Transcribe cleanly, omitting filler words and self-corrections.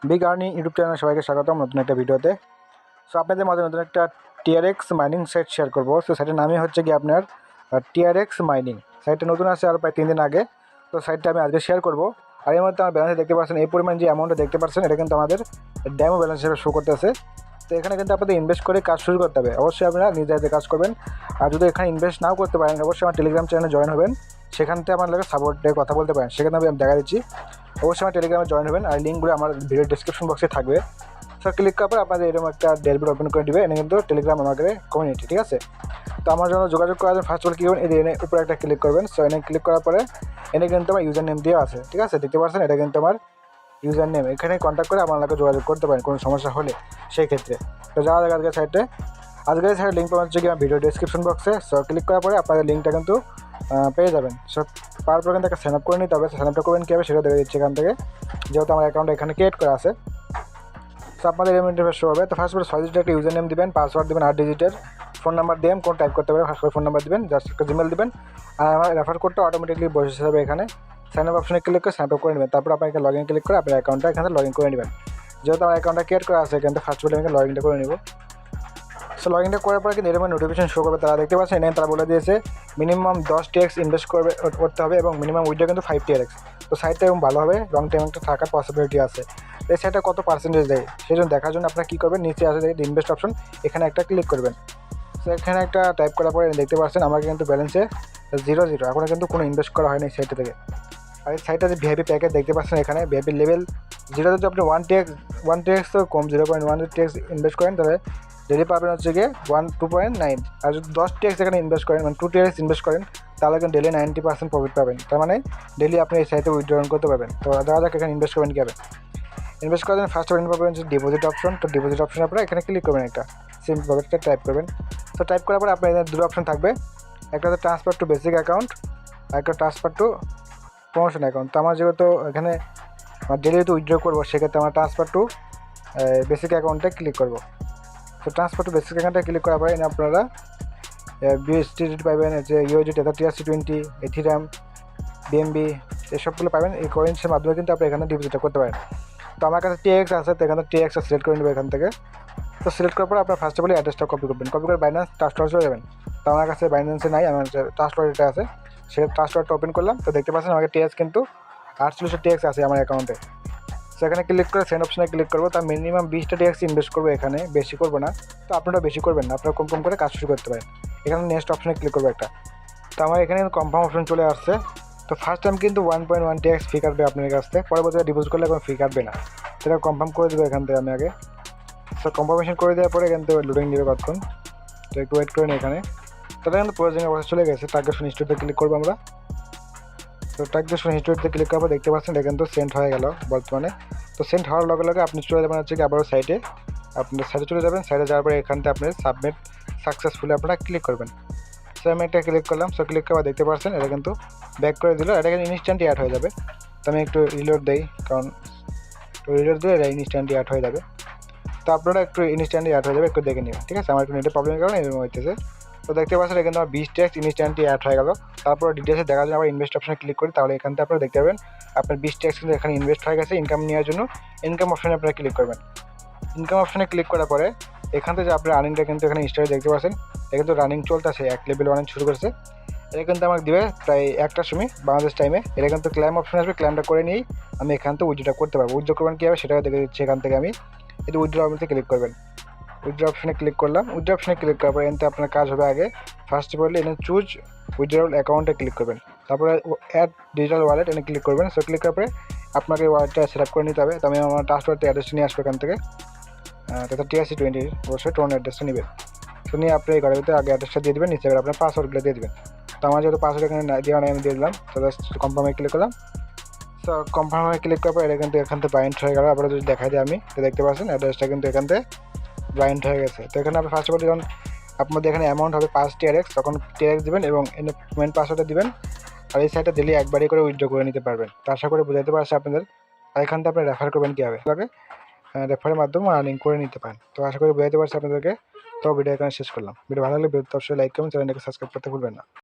Big Arni YouTube চ্যানেলে সবাইকে স্বাগতম নতুন একটা ভিডিওতে। সো আপনাদের মাঝে নতুন একটা TRX মাইনিং সাইট শেয়ার করব। সো সাইটের নামই হচ্ছে কি আপনার TRX মাইনিং। সাইটটা নতুন আছে আর প্রায় 3 দিন আগে। তো সাইটটা আমি আজকে শেয়ার করব। আর এর মধ্যে আমার ব্যালেন্সে দেখতে পাচ্ছেন এই পরিমাণ যে অ্যামাউন্টটা দেখতে পাচ্ছেন এটা কিন্তু আমাদের ডেমো ব্যালেন্স হিসেবে শো করতেছে। তো এখানে কিন্তু আপনাদের ইনভেস্ট করে কাজ শুরু করতে হবে। অবশ্যই আপনারা নিজে হাতে কাজ করবেন। আর যদি এখানে ইনভেস্ট নাও করতে পারেন অবশ্যই আমার টেলিগ্রাম চ্যানেলে জয়েন হবেন। সেখান থেকে আমার লাগে সাপোর্টে কথা বলতে পারেন, সেখানে আমি দেখা দিচ্ছি। অবশ্যই আমার টেলিগ্রামে জয়েন হবেন আর লিঙ্কগুলো আমার ভিডিও ডিসক্রিপশন বক্সে থাকবে। সো ক্লিক করার পর আপনাদের এরকম একটা ড্যাশবোর্ড ওপেন করে দিবে। এনে কিন্তু টেলিগ্রাম আমাদের কমিউনিটি, ঠিক আছে। তো আমার জন্য যোগাযোগ করার জন্য ফার্স্ট অফ অল কী করবেন, এনে উপরে একটা ক্লিক করবেন। সো এনে ক্লিক করার পরে এনে কিন্তু আমার ইউজার নেম দেওয়া আছে, ঠিক আছে, দেখতে পাচ্ছেন এটা কিন্তু আমার ইউজার নেম। এখানে কন্ট্যাক্ট করে আমার লাগে যোগাযোগ করতে পারেন কোনো সমস্যা হলে সেই ক্ষেত্রে। তো যাওয়া যাক আজকের সাইটে। আজকের সাইটের লিঙ্ক পাওয়া হচ্ছে কি আমার ভিডিও ডিসক্রিপশন বক্সে। সো ক্লিক করার পরে আপনাদের লিঙ্কটা কিন্তু পেয়ে যাবেন। সো পাওয়ার পরে কিন্তু একটা সাইন আপ করে নিতে হবে। সাইন আপটা করবেন কীভাবে সেটা দেখে দিচ্ছি এখান থেকে, যেহেতু আমার অ্যাকাউন্ট এখানে ক্রিয়েট করা আছে। সো আপনাদের এরকম ইন্টারফেস শো হবে। তো ফার্স্ট করে 6 ডিজিটের একটা ইউজার নেম দেবেন, পাসওয়ার্ড দেবেন 8 ডিজিটের, ফোন নাম্বার দেবেন, কোন টাইপ করতে পারবেন, ফার্স্ট করে ফোন নাম্বার দেবেন, জাস্ট একটা জিমেল দেবেন। আর আমার রেফার কোডটা অটোমেটিকলি বসে যাবে এখানে। সাইন আপ অপশনে ক্লিক করে সাইন আপ করে নেবেন। তারপর আপনাকে লগ ইন ক্লিক করে আপনার অ্যাকাউন্টটা এখানে লগ ইন করে নেবেন। যেহেতু আমার অ্যাকাউন্টটা ক্রিয়েট করা আছে এখান থেকে ফার্স্ট করে আমি লগ ইনটা করে নেব। সো লগ ইনটা করার পরে কিন্তু এরকম নোটিফিকেশন শো করবে। তারা দেখতে পাচ্ছেন এখানে তারা বলে দিয়েছে মিনিমাম 10 TRX ইনভেস্ট করতে হবে এবং মিনিমাম উইথড্র কিন্তু 5 TRX। তো সাইটটা এবং ভালো হবে, লং টাইম একটা থাকার পসিবিলিটি আছে। এই সাইটটা কত পার্সেন্টেজ দেয় সেজন্য দেখার জন্য আপনারা কী করবেন, নিচে আসে দেখে ইনভেস্ট অপশন, এখানে একটা ক্লিক করবেন। সো এখানে একটা টাইপ করার পরে দেখতে পাচ্ছেন আমাকে কিন্তু ব্যালেন্সে 0 এখনও কিন্তু কোনো ইনভেস্ট করা হয়নি এই সাইটটা থেকে। আর এই সাইটটা যে ভিআইপি প্যাকেজ দেখতে পাচ্ছেন এখানে ভিআইপি লেভেল 0 যদি আপনি 1 TRX তো কম 0.1 TRX ইনভেস্ট করেন তাহলে ডেলি পাবেন হচ্ছে গিয়ে 2.9। আর যদি 10 TRX এখানে ইনভেস্ট করেন মানে 2 TRX ইনভেস্ট করেন তাহলে কিন্তু ডেলি 90% প্রফিট পাবেন। তার মানে ডেলি আপনি এই সাইটে উইথড্রল করতে পারবেন। তো দেখা যাক এখানে ইনভেস্ট করবেন কীভাবে। ইনভেস্ট করার জন্য ফার্স্ট অফ পাবেন যে ডিপোজিট অপশন। তো ডিপোজিট অপশন আপনারা এখানে ক্লিক করবেন, একটা সিম্পল একটা টাইপ করবেন। তো টাইপ করার পরে আপনার এখানে দুটো অপশন থাকবে, একটা হচ্ছে ট্রান্সফার টু বেসিক অ্যাকাউন্ট আর একটা ট্রান্সফার টু প্রমোশন অ্যাকাউন্ট। তো আমার যেহেতু এখানে ডেলি যেহেতু উইথড্র করবো সেক্ষেত্রে আমার ট্রান্সফার টু বেসিক অ্যাকাউন্টে ক্লিক করবো। তো ট্রান্সফার টু বেসিক অ্যাকাউন্টে ক্লিক করার পরে আপনারা বিএসটি পাবেন, যে ইউএসডি, TRC20, এথিরাম, বিএমবি এসবগুলো পাবেন। এই কয়েন্সের মাধ্যমে কিন্তু আপনি এখানে ডিপোজিটটা করতে পারেন। তো আমার কাছে TRX আছে, তো এখানে TRX সিলেক্ট করে নেবো এখান থেকে। তো সিলেক্ট করার পরে আপনার ফার্স্ট অফ অল অ্যাড্রেসটা কপি করবেন, কপি করে বাইন্যান্স ট্রাস্ট ওয়ালেটে চলে যাবেন। তো আমার কাছে বাইন্যান্সে নাই, আমার ট্রাস্ট ওয়ালেটে আছে, সেটা ট্রাস্ট ওয়ালেটটা ওপেন করলাম। তো দেখতে পাচ্ছেন আমাকে TRX কিন্তু 48 TRX আছে আমার অ্যাকাউন্টে। সেখানে ক্লিক করে সেন্ড অপশনে ক্লিক করবো। তার মিনিমাম 20টা TRX ইনভেস্ট করবো এখানে, বেশি করবো না। তো আপনারা বেশি করবেন না, আপনারা কম কম করে কাজ শুরু করতে পারেন। এখানে নেক্সট অপশনে ক্লিক করবো একটা। তো আমার এখানে কনফার্ম অপশন চলে আসছে। তো ফার্স্ট টাইম কিন্তু 1.1 TRX ফি কাটবে আপনার কাছ থেকে, পরবর্তীতে ডিপোজিট করলে কোনো ফি কাটবে না। সেটা কনফার্ম করে দেবো এখান থেকে আমি আগে। তো কনফার্মেশন করে দেওয়ার পরে কিন্তু লোডিং দেবে কতক্ষণ, তো একটু ওয়েট করে নিই এখানে। তাহলে কিন্তু প্রয়োজনীয় অবস্থা চলে গেছে। ট্রানজাকশন হিস্ট্রিতে ক্লিক করবো আমরা। তো ট্রানজাকশন হিস্ট্রিতে ক্লিক করার পর দেখতে পাচ্ছেন এটা কিন্তু সেন্ড হয়ে গেল বর্তমানে। তো সেন্ড হওয়ার লগে লগে আপনি চলে যাবেন হচ্ছে কি আবারও সাইটে, আপনার সাইটে চলে যাবেন। সাইটে যাওয়ার পরে এখান থেকে আপনি সাবমিট সাকসেসফুলি আপনারা ক্লিক করবেন। সো আমি একটা ক্লিক করলাম। সো ক্লিক করার দেখতে পাচ্ছেন এটা কিন্তু ব্যাক করে দিল, এটা কিন্তু ইনস্ট্যান্টলি অ্যাড হয়ে যাবে। তো আমি একটু রিলোড দিই, কারণ রিলোড দিলে এটা ইনস্ট্যান্টলি অ্যাড হয়ে যাবে। তো আপনারা একটু ইনস্ট্যান্টলি অ্যাড হয়ে যাবে, একটু দেখে নেবেন, ঠিক আছে। আমার একটু নেটের প্রবলেমের কারণে এরকম হইতেছে। তো দেখতে পাচ্ছেন এখানে আমার 20 TRX ইনস্ট্যান্টলি অ্যাড হয়ে গেল। তারপর ডিটেলসে দেখার জন্য আবার ইনভেস্ট অপশনে ক্লিক করি, তাহলে এখান থেকে আপনারা দেখতে পাবেন আপনার 20 TRX কিন্তু এখানে ইনভেস্ট হয়ে গেছে। ইনকাম নেওয়ার জন্য ইনকাম অপশনে আপনারা ক্লিক করবেন। ইনকাম অপশনে ক্লিক করার পরে এখান থেকে যে আপনার আর্নিংটা কিন্তু এখানে স্টারে দেখতে পাচ্ছেন, এটা কিন্তু রানিং চলতেছে, 1 লেভেল 1 শুরু করেছে। এটা কিন্তু আমাকে দিবে প্রায় 1টার সময় বাংলাদেশ টাইমে। এটা কিন্তু ক্লাইম অপশন আসবে, ক্লাইমটা করে নিয়েই আমি এখান থেকে উইথড্র করতে পারবো। উইথড্র করবেন কীভাবে সেটাও দেখে দিচ্ছি এখান থেকে আমি। এই উইথড্র অপশনে ক্লিক করবেন, উইথড্র অপশনে ক্লিক করলাম। উইথড্র অপশনে ক্লিক করার পরে এতে আপনার কাজ হবে আগে ফার্স্ট অফ অল এনে চুজ উইথড্রল অ্যাকাউন্টে ক্লিক করবেন, তারপরে অ্যাড ডিজিটাল ওয়ালেট এনে ক্লিক করবেন। সো ক্লিক করার পরে আপনাকে ওয়ালেটটা সেট আপ করে নিতে হবে। তো আমি আমার ট্রাস্ট ওয়ালেটে অ্যাড্রেসটা নিয়ে আসবো এখান থেকে, তাতে TRC20 অবশ্যই ট্রন অ্যাড্রেসটা নেবেন। তো নিয়ে আপনি এই ঘরের ভিতরে আগে অ্যাড্রেসটা দিয়ে দেবেন, নিচে আপনার পাসওয়ার্ডগুলো দিয়ে দেবেন। তো আমার যেহেতু পাসওয়ার্ড এখানে দেওয়া নাই আমি দিয়ে দিলাম। তো জাস্ট কনফার্মে ক্লিক করলাম। সো কনফার্মে ক্লিক করার পর এটা কিন্তু এখান থেকে বাইন্ড হয়ে গেল। আবার যদি দেখাই দিই আমি, তো দেখতে পাচ্ছেন অ্যাড্রেসটা কিন্তু এখান থেকে বাইন্ড হয়ে গেছে। তো এখানে আপনি ফার্স্ট অফ অল যখন আপনাদের এখানে অ্যামাউন্ট হবে 5 TRX, তখন TRX দেবেন এবং এনে পেমেন্ট পাসওয়ার্ডটা দেবেন। আর এই সাইটটা দিলে একবারই করে উইথড্র করে নিতে পারবেন। তো আশা করে বুঝাইতে পারছি আপনাদের। আর এখান থেকে আপনি রেফার করবেন কীভাবে, রেফারের মাধ্যমে আর্নিং করে নিতে পারেন। তো আশা করি বুঝাইতে পারছি আপনাদেরকে। তো ভিডিও এখানে শেষ করলাম। ভিডিও ভালো লাগলে অবশ্যই লাইক করবেন, চ্যানেলটাকে সাবস্ক্রাইব করতে ভুলবেন না।